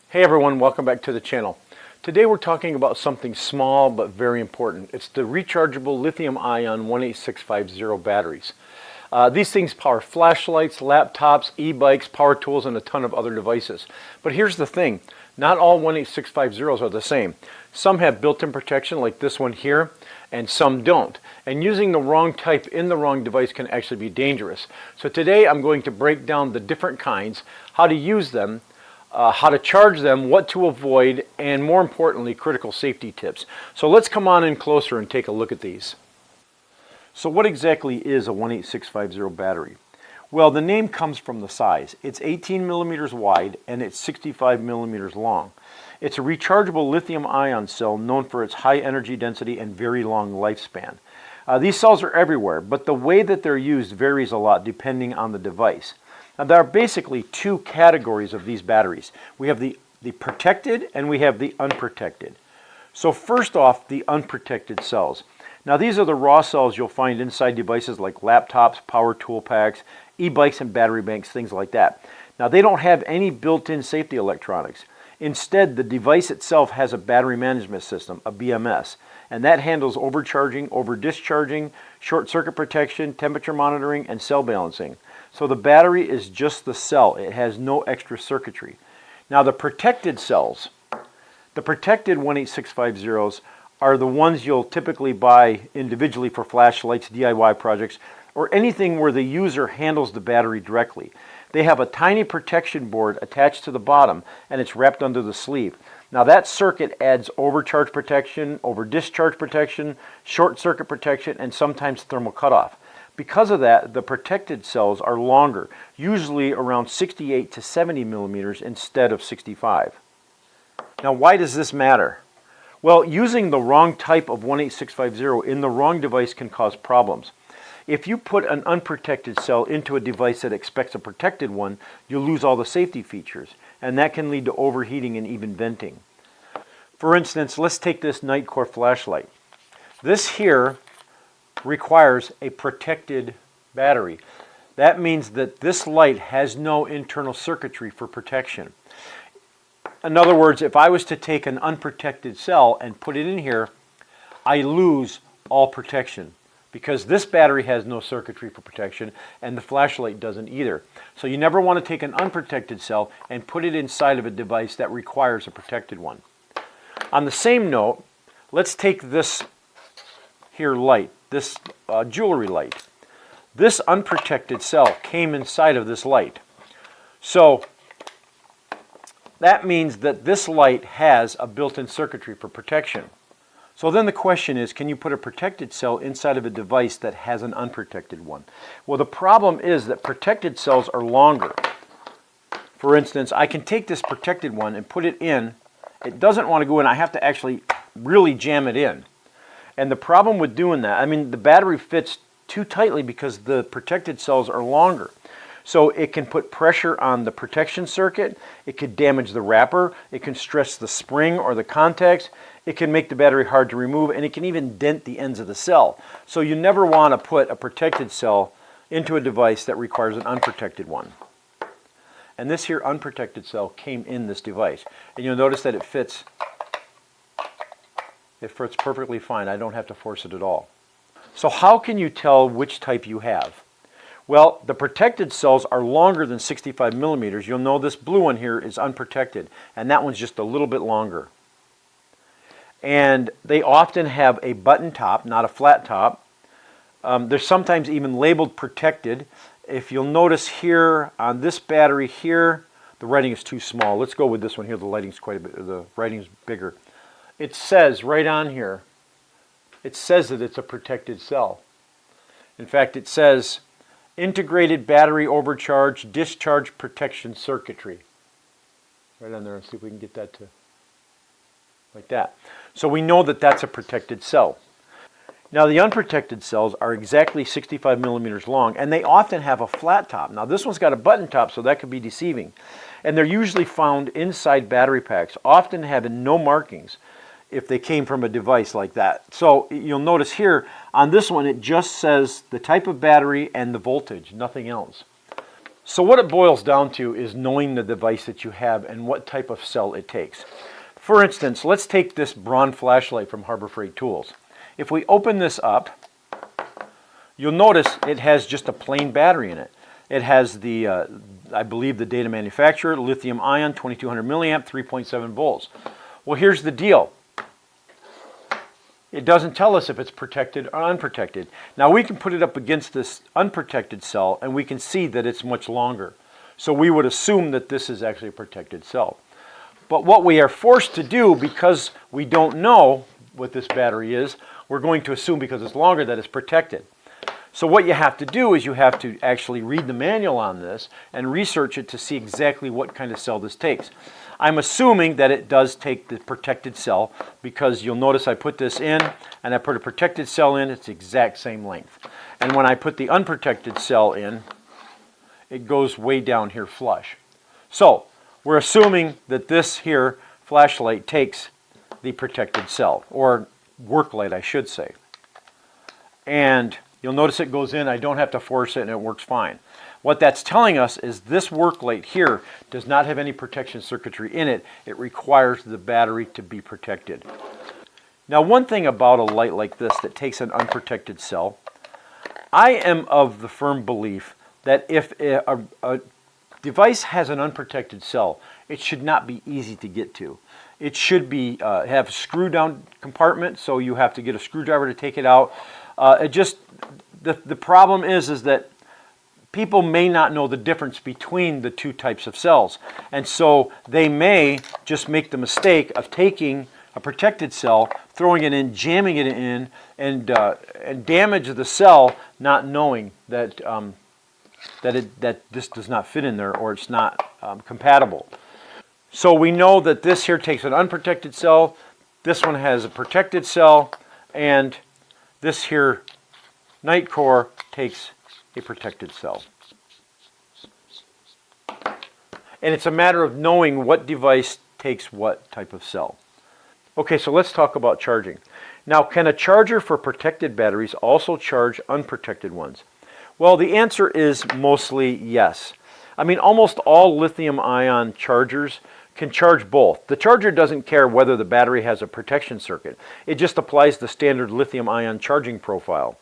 Hey everyone, welcome back to the channel. Today we're talking about something small but very important. It's the rechargeable lithium-ion 18650 batteries. These things power flashlights, laptops, e-bikes, power tools, and a ton of other devices. But here's the thing, not all 18650s are the same. Some have built-in protection like this one here, and some don't. And using the wrong type in the wrong device can actually be dangerous. So today I'm going to break down the different kinds, how to use them, how to charge them, what to avoid, and more importantly, critical safety tips. So let's come on in closer and take a look at these. So what exactly is a 18650 battery? Well, the name comes from the size. It's 18 millimeters wide and it's 65 millimeters long. It's a rechargeable lithium-ion cell known for its high energy density and very long lifespan. These cells are everywhere, but the way that they're used varies a lot depending on the device. Now, there are basically two categories of these batteries. We have the protected and we have the unprotected. So first off, the unprotected cells. Now these are the raw cells you'll find inside devices like laptops, power tool packs, e-bikes and battery banks, things like that. Now they don't have any built-in safety electronics. Instead, the device itself has a battery management system, a BMS, and that handles overcharging, over-discharging, short circuit protection, temperature monitoring, and cell balancing. So the battery is just the cell. It has no extra circuitry. Now the protected cells, the protected 18650s are the ones you'll typically buy individually for flashlights, DIY projects, or anything where the user handles the battery directly. They have a tiny protection board attached to the bottom and it's wrapped under the sleeve. Now that circuit adds overcharge protection, over-discharge protection, short circuit protection, and sometimes thermal cutoff. Because of that, the protected cells are longer, usually around 68 to 70 millimeters instead of 65. Now why does this matter? Well, using the wrong type of 18650 in the wrong device can cause problems. If you put an unprotected cell into a device that expects a protected one, you'll lose all the safety features, and that can lead to overheating and even venting. For instance, let's take this Nightcore flashlight. This here requires a protected battery. That means that this light has no internal circuitry for protection. In other words, if I was to take an unprotected cell and put it in here, I lose all protection because this battery has no circuitry for protection and the flashlight doesn't either. So you never want to take an unprotected cell and put it inside of a device that requires a protected one. On the same note, let's take this here light, this jewelry light. This unprotected cell came inside of this light. So that means that this light has a built-in circuitry for protection. So then the question is, can you put a protected cell inside of a device that has an unprotected one? Well, the problem is that protected cells are longer. For instance, I can take this protected one and put it in. It doesn't want to go in. I have to actually really jam it in. And the problem with doing that, I mean, the battery fits too tightly because the protected cells are longer. So it can put pressure on the protection circuit, it could damage the wrapper, it can stress the spring or the contacts, it can make the battery hard to remove, and it can even dent the ends of the cell. So you never want to put a protected cell into a device that requires an unprotected one. And this here unprotected cell came in this device. And you'll notice that it fits perfectly fine. I don't have to force it at all. So how can you tell which type you have? Well, the protected cells are longer than 65 millimeters. You'll know this blue one here is unprotected, and that one's just a little bit longer. And they often have a button top, not a flat top. They're sometimes even labeled protected. If you'll notice here on this battery here, the writing is too small. Let's go with this one here. The writing's bigger. It says right on here, it says that it's a protected cell. In fact, it says integrated battery overcharge discharge protection circuitry. Right on there, and see if we can get that to like that. So we know that that's a protected cell. Now the unprotected cells are exactly 65 millimeters long, and they often have a flat top. Now this one's got a button top, so that could be deceiving. And they're usually found inside battery packs, often having no markings if they came from a device like that. So you'll notice here on this one it just says the type of battery and the voltage, nothing else. So what it boils down to is knowing the device that you have and what type of cell it takes. For instance, let's take this Braun flashlight from Harbor Freight Tools. If we open this up, you'll notice it has just a plain battery in it. It has the, I believe the data manufacturer, lithium ion, 2200 milliamp, 3.7 volts. Well, here's the deal. It doesn't tell us if it's protected or unprotected. Now we can put it up against this unprotected cell and we can see that it's much longer. So we would assume that this is actually a protected cell. But what we are forced to do, because we don't know what this battery is, we're going to assume because it's longer that it's protected. So what you have to do is you have to actually read the manual on this and research it to see exactly what kind of cell this takes. I'm assuming that it does take the protected cell, because you'll notice I put this in and I put a protected cell in, it's the exact same length. And when I put the unprotected cell in, it goes way down here flush. So we're assuming that this here flashlight takes the protected cell, or work light I should say. And you'll notice it goes in, I don't have to force it, and it works fine. What that's telling us is this work light here does not have any protection circuitry in it. It requires the battery to be protected. Now, one thing about a light like this that takes an unprotected cell, I am of the firm belief that if a device has an unprotected cell, it should not be easy to get to. It should be have a screw down compartment, so you have to get a screwdriver to take it out. The problem is that people may not know the difference between the two types of cells, and so they may just make the mistake of taking a protected cell, throwing it in, jamming it in, and damage the cell, not knowing that that this does not fit in there, or it's not compatible. So we know that this here takes an unprotected cell, this one has a protected cell, and this here night core takes a protected cell. And it's a matter of knowing what device takes what type of cell. Okay, so let's talk about charging. Now, can a charger for protected batteries also charge unprotected ones? Well, the answer is mostly yes. I mean, almost all lithium-ion chargers can charge both. The charger doesn't care whether the battery has a protection circuit. It just applies the standard lithium-ion charging profile.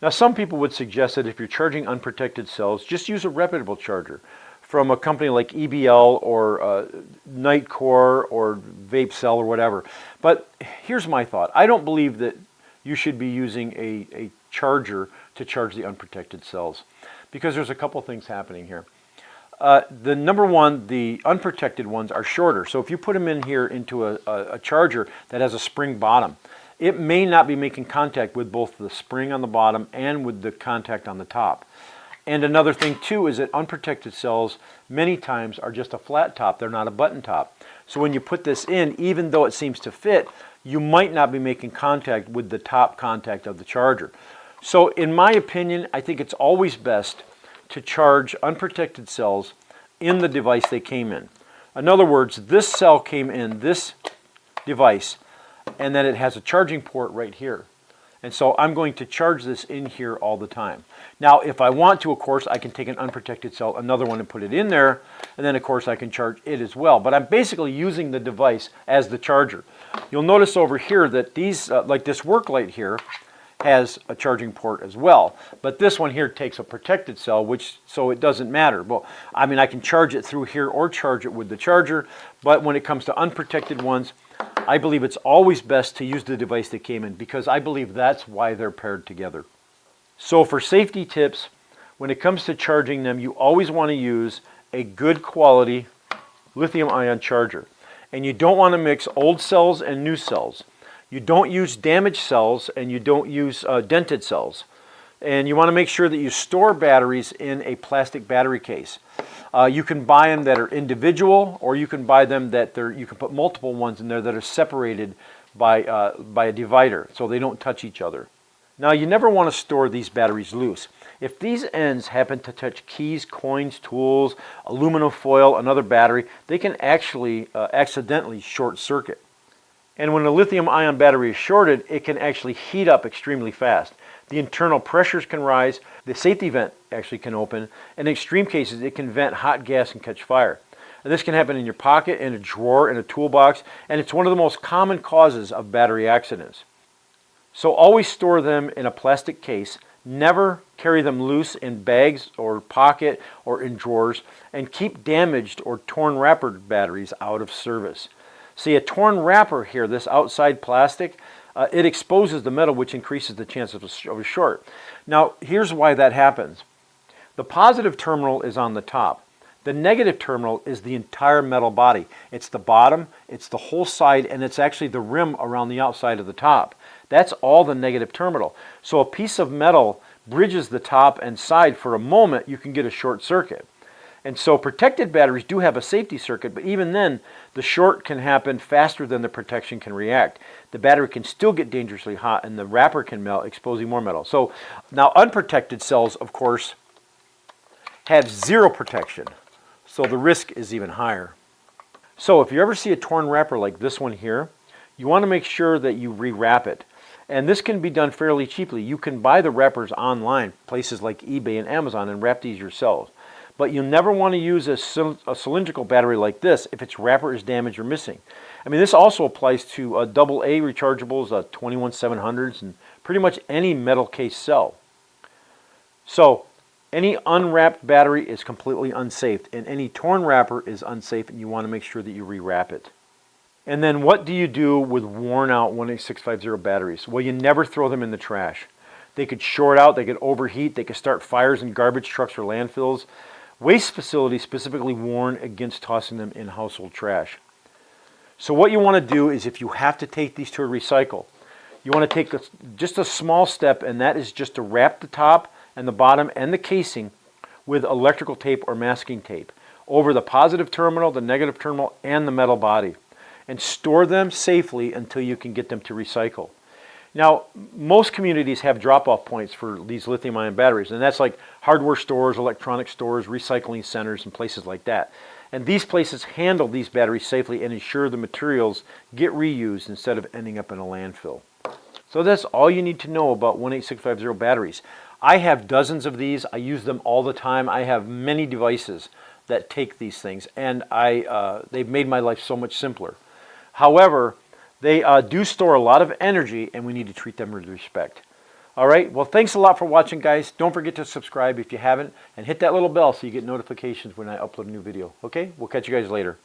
Now, some people would suggest that if you're charging unprotected cells, just use a reputable charger from a company like EBL or Nightcore or VapeCell or whatever. But here's my thought. I don't believe that you should be using a charger to charge the unprotected cells, because there's a couple things happening here. The number one, the unprotected ones are shorter. So if you put them in here into a charger that has a spring bottom, it may not be making contact with both the spring on the bottom and with the contact on the top. And another thing too is that unprotected cells many times are just a flat top. They're not a button top. So when you put this in, even though it seems to fit, you might not be making contact with the top contact of the charger. So in my opinion, I think it's always best to charge unprotected cells in the device they came in. In other words, this cell came in this device, and then it has a charging port right here. And so I'm going to charge this in here all the time. Now, if I want to, of course, I can take an unprotected cell, another one, and put it in there, and then of course I can charge it as well. But I'm basically using the device as the charger. You'll notice over here that these, like this work light here, has a charging port as well, but this one here takes a protected cell, so it doesn't matter. Well, I mean, I can charge it through here or charge it with the charger, but when it comes to unprotected ones, I believe it's always best to use the device that came in, because I believe that's why they're paired together. So for safety tips, when it comes to charging them, you always want to use a good quality lithium-ion charger, and you don't want to mix old cells and new cells. You don't use damaged cells, and you don't use dented cells. And you want to make sure that you store batteries in a plastic battery case. You can buy them that are individual, or you can buy them that you can put multiple ones in there that are separated by a divider, so they don't touch each other. Now, you never want to store these batteries loose. If these ends happen to touch keys, coins, tools, aluminum foil, another battery, they can actually accidentally short circuit. And when a lithium-ion battery is shorted, it can actually heat up extremely fast. The internal pressures can rise. The safety vent actually can open. In extreme cases, it can vent hot gas and catch fire. And this can happen in your pocket, in a drawer, in a toolbox, and it's one of the most common causes of battery accidents. So always store them in a plastic case. Never carry them loose in bags or pocket or in drawers, and keep damaged or torn wrapper batteries out of service. See, a torn wrapper here, this outside plastic, it exposes the metal, which increases the chance of a short. Now, here's why that happens. The positive terminal is on the top. The negative terminal is the entire metal body. It's the bottom, it's the whole side, and it's actually the rim around the outside of the top. That's all the negative terminal. So a piece of metal bridges the top and side for a moment, you can get a short circuit. And so protected batteries do have a safety circuit, but even then, the short can happen faster than the protection can react. The battery can still get dangerously hot, and the wrapper can melt, exposing more metal. So now unprotected cells, of course, have zero protection. So the risk is even higher. So if you ever see a torn wrapper like this one here, you want to make sure that you rewrap it. And this can be done fairly cheaply. You can buy the wrappers online, places like eBay and Amazon, and wrap these yourselves. But you'll never want to use a cylindrical battery like this if its wrapper is damaged or missing. I mean, this also applies to AA rechargeables, 21700s, and pretty much any metal case cell. So any unwrapped battery is completely unsafe, and any torn wrapper is unsafe, and you want to make sure that you rewrap it. And then what do you do with worn out 18650 batteries? Well, you never throw them in the trash. They could short out, they could overheat, they could start fires in garbage trucks or landfills. Waste facilities specifically warn against tossing them in household trash. So what you want to do is, if you have to take these to a recycle, you want to take just a small step, and that is just to wrap the top and the bottom and the casing with electrical tape or masking tape over the positive terminal, the negative terminal, and the metal body, and store them safely until you can get them to recycle. Now, most communities have drop-off points for these lithium-ion batteries, and that's like hardware stores, electronic stores, recycling centers, and places like that. And these places handle these batteries safely and ensure the materials get reused instead of ending up in a landfill. So that's all you need to know about 18650 batteries. I have dozens of these. I use them all the time. I have many devices that take these things, and they've made my life so much simpler. However, they do store a lot of energy, and we need to treat them with respect. All right, well, thanks a lot for watching, guys. Don't forget to subscribe if you haven't, and hit that little bell so you get notifications when I upload a new video. Okay, we'll catch you guys later.